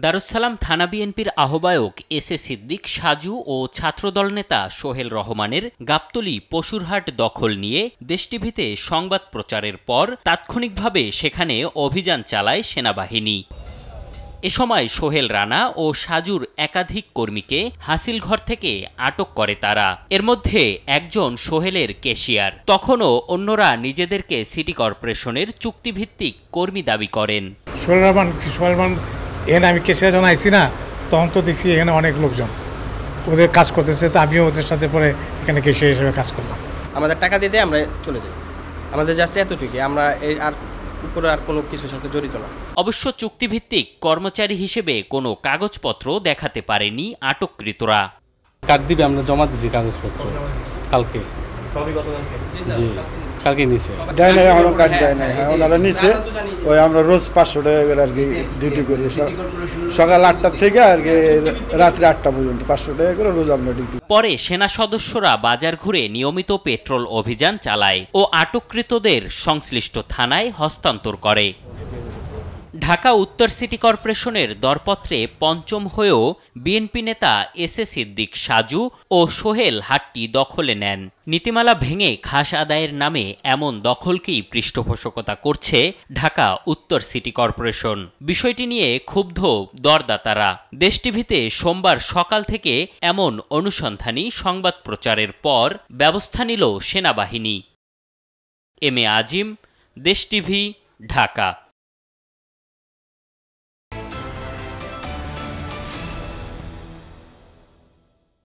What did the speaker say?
দারুস সালাম থানা বিএনপির আহ্বায়ক এস এ সিদ্দিক সাজু ও ছাত্রদল নেতা সোহেল রহমানের গাবতলী পশুরহাট দখল নিয়ে দেশ টিভিতে সংবাদ প্রচারের পর তাৎক্ষণিকভাবে সেখানে অভিযান চালায় সেনাবাহিনী। এ সময় সোহেল রানা ও সাজুর একাধিক কর্মীকে হাসিলঘর থেকে আটক করে তারা। এর মধ্যে একজন সোহেলের ক্যাশিয়ার। তখনও অন্যরা নিজেদেরকে সিটি কর্পোরেশনের চুক্তিভিত্তিক কর্মী দাবি করেন। সোহেল এখানে আমি ক্যাশিয়ার যখন আইসি না, তখন তো দেখছি এখানে অনেক লোকজন ওদের কাজ করতেছে, তো আমিও ওদের সাথে পরে এখানে ক্যাশিয়ার হিসেবে কাজ করলাম। আমাদের টাকা দিয়ে আমরা চলে যাই, আমাদের জাস্ট এতটুকুই, আমরা আর উপরে আর কোনো কিছুর সাথে জড়িত না। অবশ্য চুক্তিভিত্তিক কর্মচারী হিসেবে কোনো কাগজপত্র দেখাতে পারেনি আটককৃতরা। কার্ড দিবে, আমরা জমা দিয়েছি কাগজপত্র কালকে। জি, কালকে নিছে। দেয় না, এখনো কার্ড দেয় না, ওনারা নিছে। ওই আমরা রোজ 500 টাকা করে আর কি ডিউটি করি, সকাল 8টা থেকে আর কি রাত্রি 8টা পর্যন্ত 500 টাকা করে রোজ আমরা ডিউটি। পরে সেনা সদস্যরা বাজার ঘুরে নিয়মিত পেট্রোল অভিযান চালায় ও আটককৃতদের সংশ্লিষ্ট থানায় হস্তান্তর করে। ঢাকা উত্তর সিটি কর্পোরেশনের দরপত্রে পঞ্চম হয়েও বিএনপি নেতা এস এ সিদ্দিক সাজু ও সোহেল হাটটি দখলে নেন। নীতিমালা ভেঙে খাস আদায়ের নামে এমন দখলকেই পৃষ্ঠপোষকতা করছে ঢাকা উত্তর সিটি কর্পোরেশন। বিষয়টি নিয়ে ক্ষুব্ধ দরদাতারা। দেশ টিভিতে সোমবার সকাল থেকে এমন অনুসন্ধানী সংবাদ প্রচারের পর ব্যবস্থা নিল সেনাবাহিনী। এম এ আজিম, দেশ টিভি, ঢাকা।